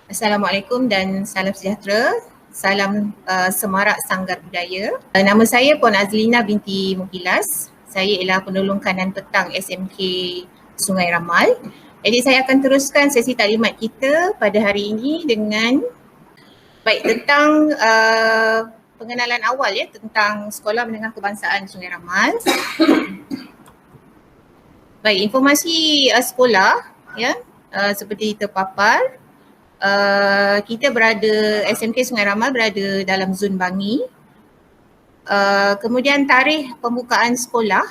Assalamualaikum dan salam sejahtera. Salam semarak Sanggar Budaya. Nama saya Puan Azlina binti Muhilas. Saya ialah penolong kanan petang SMK Sungai Ramal. Jadi saya akan teruskan sesi taklimat kita pada hari ini dengan tentang pengenalan awal tentang Sekolah Menengah Kebangsaan Sungai Ramal. Informasi sekolah seperti terpapar. Kita berada, SMK Sungai Ramal berada dalam zon Bangi. Kemudian tarikh pembukaan sekolah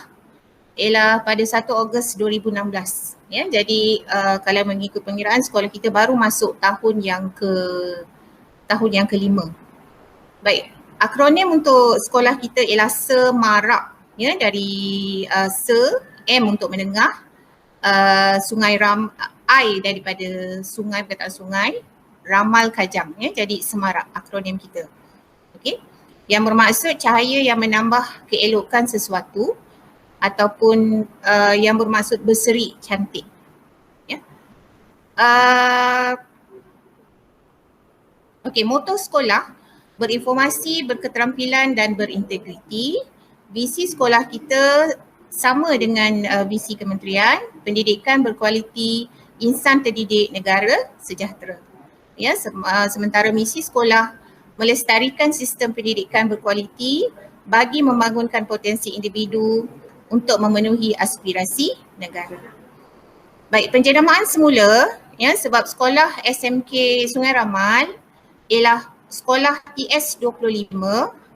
ialah pada 1 Ogos 2016. Jadi kalau mengikut pengiraan sekolah kita baru masuk tahun yang kelima. Akronim untuk sekolah kita ialah Semarak, dari M untuk menengah, Sungai I daripada sungai, perkataan sungai, Ramal Kajang, jadi Semarak akronim kita. Okey. Yang bermaksud cahaya yang menambah keelokan sesuatu ataupun yang bermaksud berseri cantik. Moto sekolah: berinformasi, berketerampilan dan berintegriti. Visi sekolah kita sama dengan visi kementerian, pendidikan berkualiti, insan terdidik, negara sejahtera. Sementara misi sekolah melestarikan sistem pendidikan berkualiti bagi membangunkan potensi individu untuk memenuhi aspirasi negara. Penjenamaan semula sebab sekolah SMK Sungai Ramal ialah sekolah TS25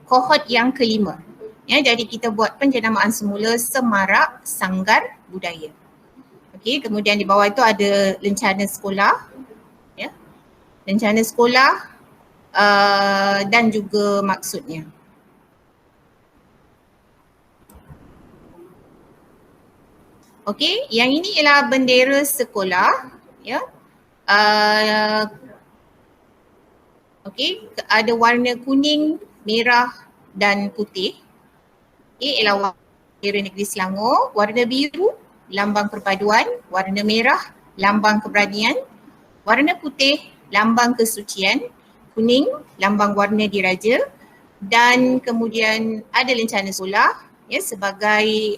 kohort yang kelima. Jadi kita buat penjenamaan semula Semarak Sanggar Budaya. Okey, kemudian di bawah itu ada lencana sekolah, lencana sekolah dan juga maksudnya. Okey, yang ini ialah bendera sekolah, okey, ada warna kuning, merah dan putih. Ialah bendera negeri Selangor. Warna biru lambang perpaduan, warna merah lambang keberanian, warna putih lambang kesucian, kuning lambang warna diraja, dan kemudian ada lencana sekolah sebagai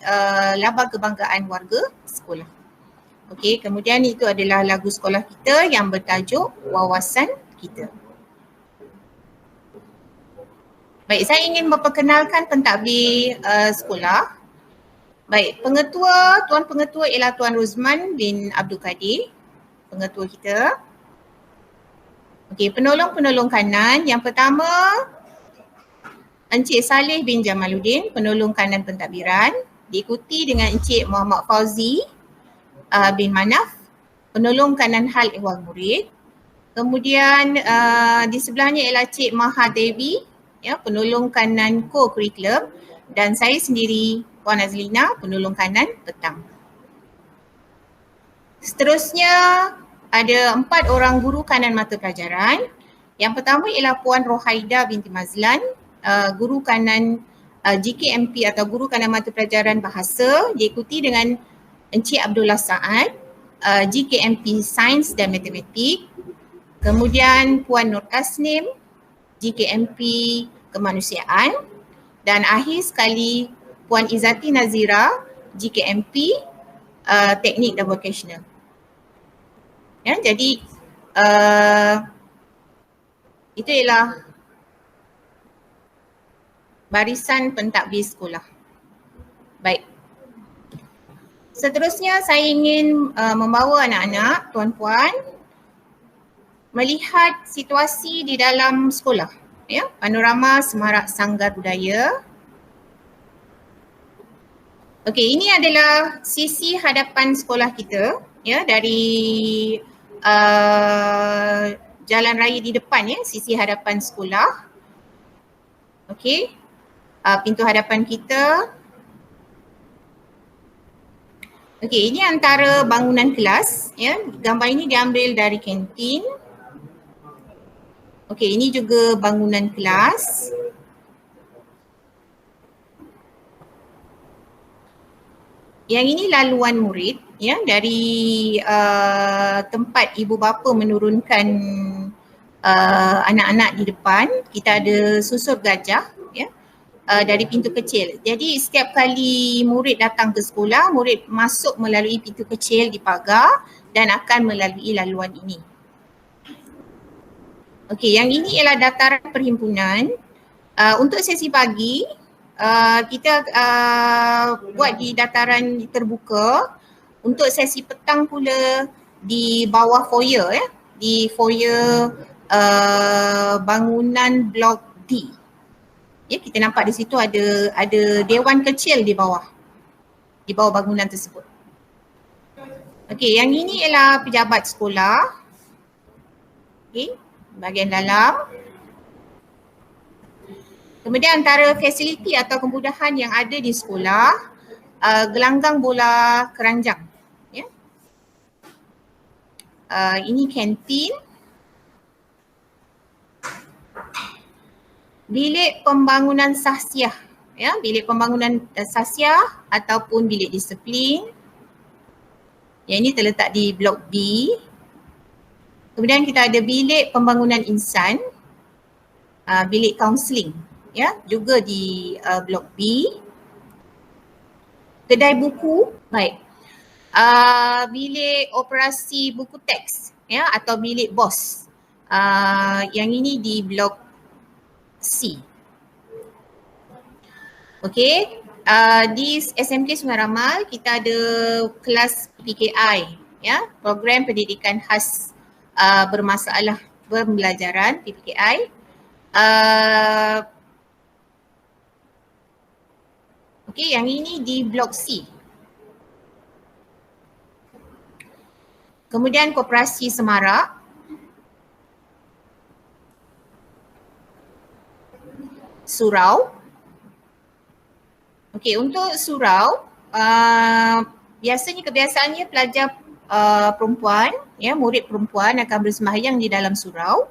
lambang kebanggaan warga sekolah. Okey, kemudian itu adalah lagu sekolah kita yang bertajuk Wawasan Kita. Saya ingin memperkenalkan pentadbir sekolah. Tuan pengetua ialah Tuan Ruzman bin Abdul Kadir, pengetua kita. Okey, penolong-penolong kanan. Yang pertama, Encik Saleh bin Jamaluddin, penolong kanan pentadbiran, diikuti dengan Encik Muhammad Fauzi bin Manaf, penolong kanan hal ehwal murid. Kemudian di sebelahnya ialah Cik Maha Devi, penolong kanan co-curriculum, dan saya sendiri Puan Azlina, penolong kanan petang. Seterusnya ada 4 orang guru kanan mata pelajaran. Yang pertama ialah Puan Rohaida binti Mazlan, guru kanan GKMP atau guru kanan mata pelajaran bahasa, diikuti dengan Encik Abdullah Saad, GKMP Sains dan Matematik. Kemudian Puan Nur Asnim, GKMP Kemanusiaan, dan akhir sekali Puan Izzati Nazira, GKMP Teknik dan Vocational. Jadi itu ialah barisan pentadbir sekolah. Seterusnya saya ingin membawa anak-anak, tuan-puan, melihat situasi di dalam sekolah, panorama Semarak Sanggar Budaya. Okey, ini adalah sisi hadapan sekolah kita, dari jalan raya di depan, sisi hadapan sekolah. Okey, pintu hadapan kita. Okey, ini antara bangunan kelas, gambar ini diambil dari kantin. Okey, ini juga bangunan kelas. Yang ini laluan murid ya dari tempat ibu bapa menurunkan anak-anak di depan. Kita ada susur gajah ya dari pintu kecil. Jadi setiap kali murid datang ke sekolah, murid masuk melalui pintu kecil di pagar dan akan melalui laluan ini. Okey, yang ini ialah dataran perhimpunan. Untuk sesi pagi, kita buat di dataran terbuka. Untuk sesi petang pula di bawah foyer ya, di foyer bangunan blok D. Ya, kita nampak di situ ada dewan kecil di bawah bangunan tersebut. Okey, yang ini ialah pejabat sekolah. Okey, bahagian dalam. Kemudian antara fasiliti atau kemudahan yang ada di sekolah, gelanggang bola keranjang. Ya. Ini kantin. Bilik pembangunan sahsiah. Ya, bilik pembangunan sahsiah ataupun bilik disiplin. Yang ini terletak di blok B. Kemudian kita ada bilik pembangunan insan, bilik kaunseling. Ya, juga di blok B. Kedai buku, baik. Bilik operasi buku teks ya atau bilik bos. Yang ini di blok C. Okey, di SMK Sungai Ramal kita ada kelas PKI ya, program pendidikan khas bermasalah pembelajaran PPKI. Okey, yang ini di blok C. Kemudian Koperasi Semarak. Surau. Okey, untuk surau, biasanya kebiasaannya pelajar perempuan, ya, murid perempuan akan bersembahyang di dalam surau.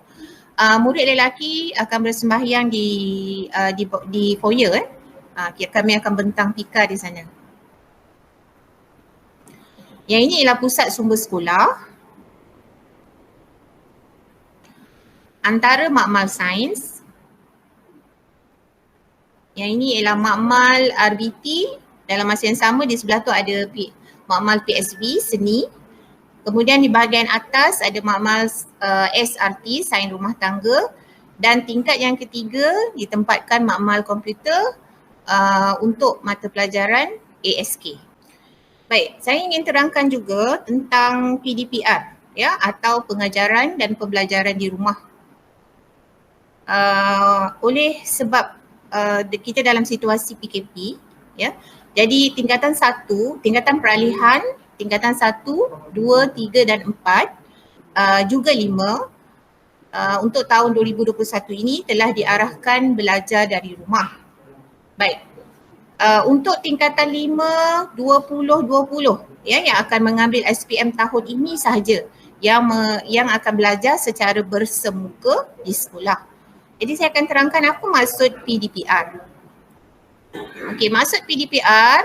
Murid lelaki akan bersembahyang di foyer. Kami akan bentang pika di sana. Yang ini ialah pusat sumber sekolah. Antara makmal sains. Yang ini ialah makmal RBT. Dalam masa yang sama di sebelah tu ada makmal PSB, seni. Kemudian di bahagian atas ada makmal SRT, sains rumah tangga. Dan tingkat yang ketiga ditempatkan makmal komputer untuk mata pelajaran ASK. Baik, saya ingin terangkan juga tentang PDPR ya, atau pengajaran dan pembelajaran di rumah. Oleh sebab kita dalam situasi PKP ya. Jadi tingkatan 1, tingkatan peralihan, tingkatan 1, 2, 3 dan 4 juga 5 untuk tahun 2021 ini telah diarahkan belajar dari rumah. Baik. Untuk tingkatan 5, 20, 20 ya, yang akan mengambil SPM tahun ini sahaja yang akan belajar secara bersemuka di sekolah. Jadi saya akan terangkan apa maksud PDPR. Okey, maksud PDPR,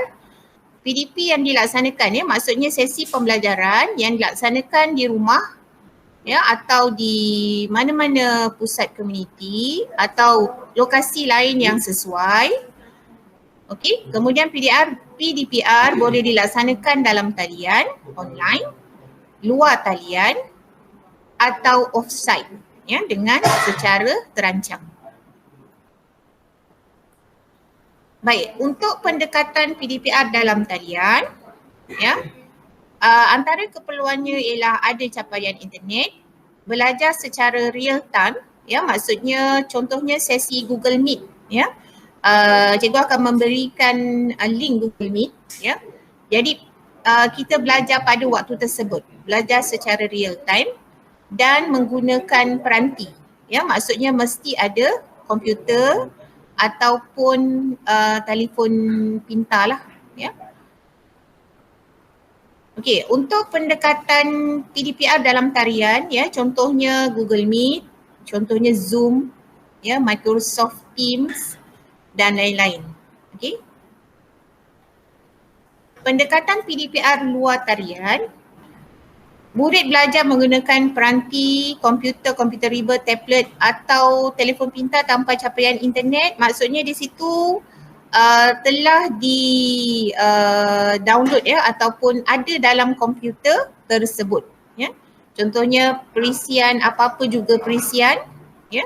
PDP yang dilaksanakan ya, maksudnya sesi pembelajaran yang dilaksanakan di rumah ya, atau di mana-mana pusat komuniti atau lokasi lain yang sesuai. Okey, kemudian PDPR boleh dilaksanakan dalam talian online, luar talian atau offsite ya, dengan secara terancang. Baik, untuk pendekatan PDPR dalam talian ya, antara keperluannya ialah ada capaian internet, belajar secara real time ya, maksudnya contohnya sesi Google Meet ya. Cikgu akan memberikan link Google Meet ya. Jadi kita belajar pada waktu tersebut, belajar secara real time dan menggunakan peranti ya, maksudnya mesti ada komputer ataupun telefon pintar lah ya. Okey, untuk pendekatan PDPR dalam tarian ya, contohnya Google Meet, contohnya Zoom ya, Microsoft Teams dan lain-lain. Okey. pendekatan PDPR luar tarian, murid belajar menggunakan peranti, komputer riba, tablet atau telefon pintar tanpa capaian internet. Maksudnya di situ telah di download ya ataupun ada dalam komputer tersebut ya. Contohnya perisian apa-apa juga perisian ya.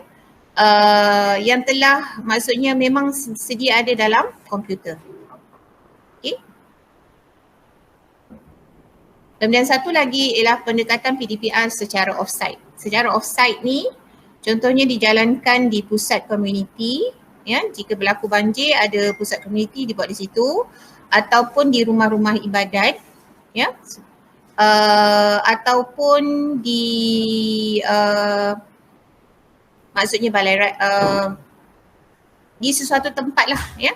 Yang telah maksudnya memang sedia ada dalam komputer. Okey. Kemudian satu lagi ialah pendekatan PDPR secara offsite. Secara offsite ni contohnya dijalankan di pusat komuniti ya, jika berlaku banjir ada pusat komuniti dibuat di situ ataupun di rumah-rumah ibadat ya. Ataupun di maksudnya balai di sesuatu tempat lah ya.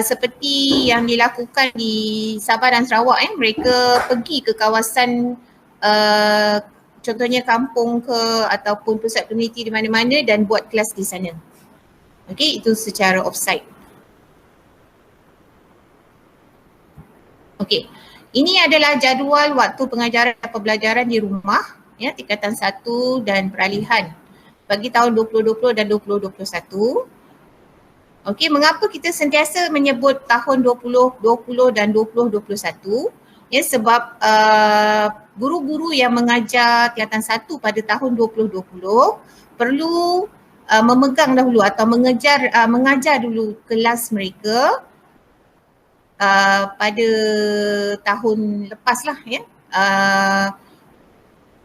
Seperti yang dilakukan di Sabah dan Sarawak mereka pergi ke kawasan contohnya kampung ke ataupun pusat komuniti di mana-mana dan buat kelas di sana. Okey, itu secara offsite. Okey. Ini adalah jadual waktu pengajaran dan pembelajaran di rumah ya, tingkatan 1 dan peralihan bagi tahun 2020 dan 2021. Okey, mengapa kita sentiasa menyebut tahun 2020 dan 2021? Ya, sebab guru-guru yang mengajar tingkatan 1 pada tahun 2020 perlu memegang dahulu atau mengajar dulu kelas mereka pada tahun lepas lah ya,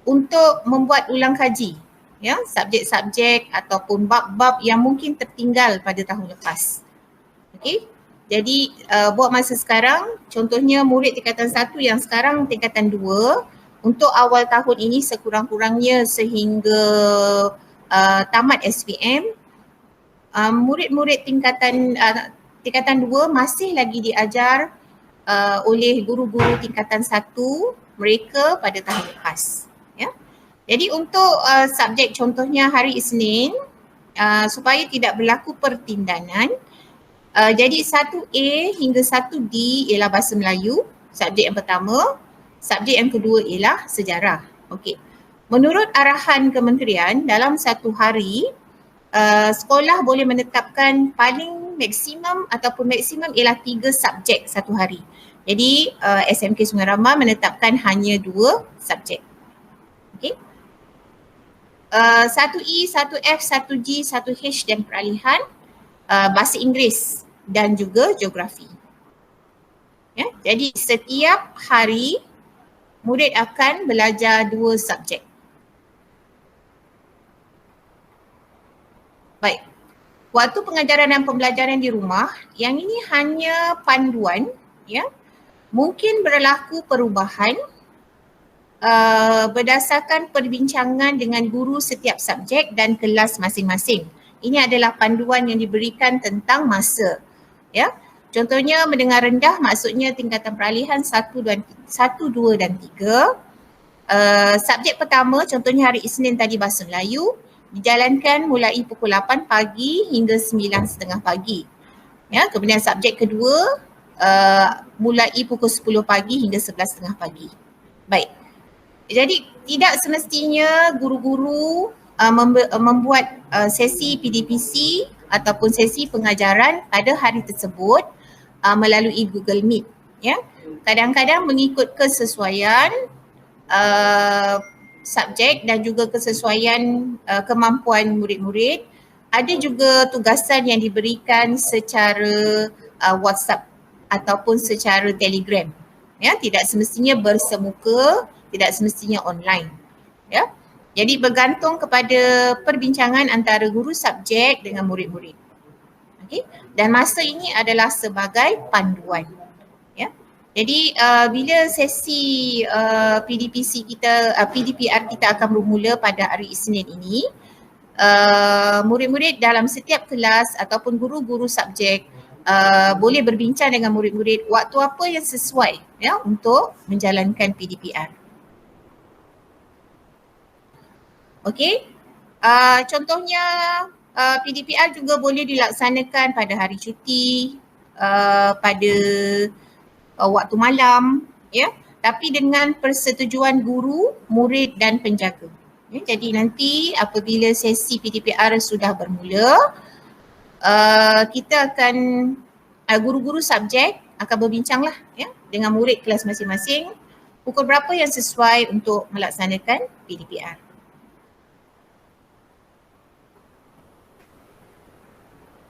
untuk membuat ulang kaji ya, subjek-subjek ataupun bab-bab yang mungkin tertinggal pada tahun lepas. Okey, jadi buat masa sekarang contohnya murid tingkatan 1 yang sekarang tingkatan 2 untuk awal tahun ini sekurang-kurangnya sehingga tamat SPM, murid-murid tingkatan 2 masih lagi diajar oleh guru-guru tingkatan 1 mereka pada tahun lepas ya. Jadi untuk subjek contohnya hari Isnin supaya tidak berlaku pertindanan, jadi 1A hingga 1D ialah bahasa Melayu, subjek yang pertama. Subjek yang kedua ialah sejarah. Okey. Menurut arahan kementerian dalam satu hari sekolah boleh menetapkan paling maksimum ialah 3 subjek satu hari. Jadi SMK Sungai Ramah menetapkan hanya 2 subjek. Okey. 1E, 1F, 1G, 1H dan peralihan, bahasa Inggeris dan juga geografi. Ya, jadi setiap hari murid akan belajar 2 subjek. Baik. Waktu pengajaran dan pembelajaran di rumah, yang ini hanya panduan ya. Mungkin berlaku perubahan berdasarkan perbincangan dengan guru setiap subjek dan kelas masing-masing. Ini adalah panduan yang diberikan tentang masa ya. Contohnya mendengar rendah maksudnya tingkatan peralihan 1, 2 dan 3. Subjek pertama contohnya hari Isnin tadi bahasa Melayu dijalankan mulai pukul 8 pagi hingga 9.30 pagi. Ya, kemudian subjek kedua mulai pukul 10 pagi hingga 11.30 pagi. Baik. Jadi tidak semestinya guru-guru membuat sesi PDPC ataupun sesi pengajaran pada hari tersebut melalui Google Meet ya. Kadang-kadang mengikut kesesuaian subjek dan juga kesesuaian kemampuan murid-murid. Ada juga tugasan yang diberikan secara WhatsApp ataupun secara Telegram. Ya, tidak semestinya bersemuka, tidak semestinya online. Ya. Jadi bergantung kepada perbincangan antara guru subjek dengan murid-murid. Okey. Dan masa ini adalah sebagai panduan. Ya. Jadi bila sesi PDPC kita, PDPR kita akan bermula pada hari Isnin ini, murid-murid dalam setiap kelas ataupun guru-guru subjek boleh berbincang dengan murid-murid waktu apa yang sesuai ya untuk menjalankan PDPR. Okey, contohnya PDPR juga boleh dilaksanakan pada hari cuti, pada waktu malam, ya, tapi dengan persetujuan guru, murid dan penjaga. Ya, jadi nanti apabila sesi PTPR sudah bermula, kita akan guru-guru subjek akan berbincanglah ya dengan murid kelas masing-masing pukul berapa yang sesuai untuk melaksanakan PTPR.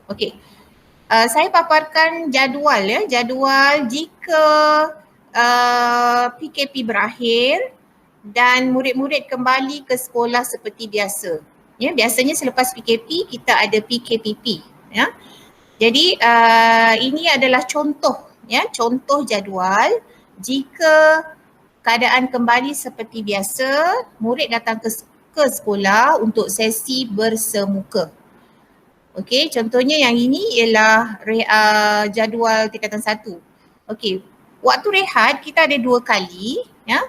Okey. Saya paparkan jadual ya, jadual jika PKP berakhir dan murid-murid kembali ke sekolah seperti biasa. Ya, biasanya selepas PKP kita ada PKPP ya. Jadi ini adalah contoh ya, contoh jadual jika keadaan kembali seperti biasa, murid datang ke sekolah untuk sesi bersemuka. Okey, contohnya yang ini ialah jadual tingkatan 1. Okey, waktu rehat kita ada 2 kali ya.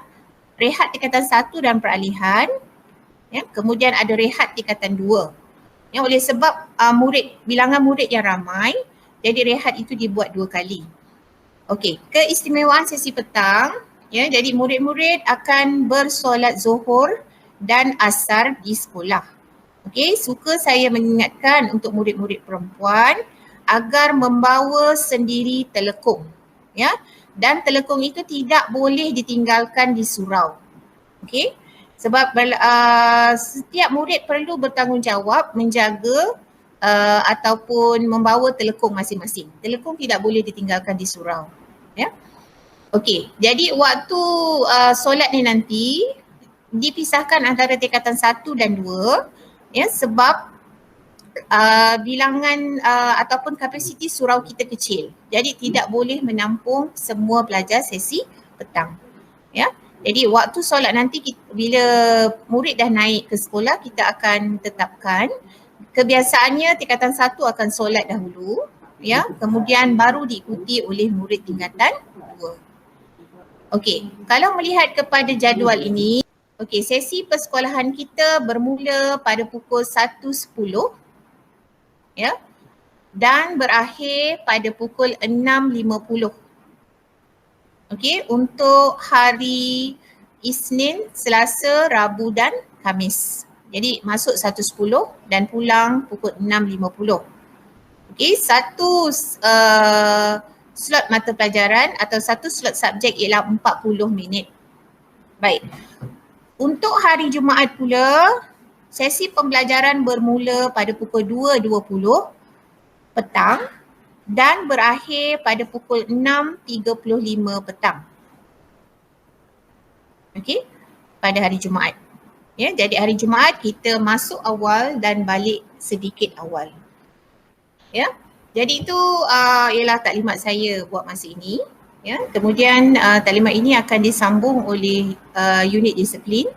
Rehat tingkatan 1 dan peralihan ya, kemudian ada rehat tingkatan 2. Ya, oleh sebab bilangan murid yang ramai, jadi rehat itu dibuat 2 kali. Okey, keistimewaan sesi petang ya, jadi murid-murid akan bersolat Zuhur dan Asar di sekolah. Okey, suka saya mengingatkan untuk murid-murid perempuan agar membawa sendiri telekung ya, dan telekung itu tidak boleh ditinggalkan di surau. Okey, sebab setiap murid perlu bertanggungjawab menjaga ataupun membawa telekung masing-masing. Telekung tidak boleh ditinggalkan di surau ya. Okey, jadi waktu solat ni nanti dipisahkan antara tingkatan 1 dan 2 ya, sebab bilangan ataupun kapasiti surau kita kecil. Jadi tidak boleh menampung semua pelajar sesi petang. Ya. Jadi waktu solat nanti bila murid dah naik ke sekolah, kita akan tetapkan kebiasaannya tingkatan 1 akan solat dahulu ya, kemudian baru diikuti oleh murid tingkatan 2. Okey, kalau melihat kepada jadual ini, okey, sesi persekolahan kita bermula pada pukul 1.10 ya, dan berakhir pada pukul 6.50. Okey, untuk hari Isnin, Selasa, Rabu dan Khamis. Jadi masuk 1.10 dan pulang pukul 6.50. Okey, satu slot mata pelajaran atau satu slot subjek ialah 40 minit. Baik. Untuk hari Jumaat pula, sesi pembelajaran bermula pada pukul 2.20 petang dan berakhir pada pukul 6.35 petang. Okey, pada hari Jumaat. Ya, jadi hari Jumaat kita masuk awal dan balik sedikit awal. Ya, jadi itu ialah taklimat saya buat masa ini. Ya, kemudian taklimat ini akan disambung oleh unit disiplin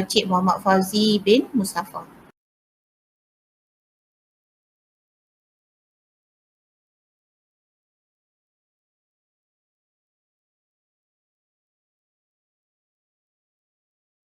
Cik Muhammad Fauzi bin Mustafa.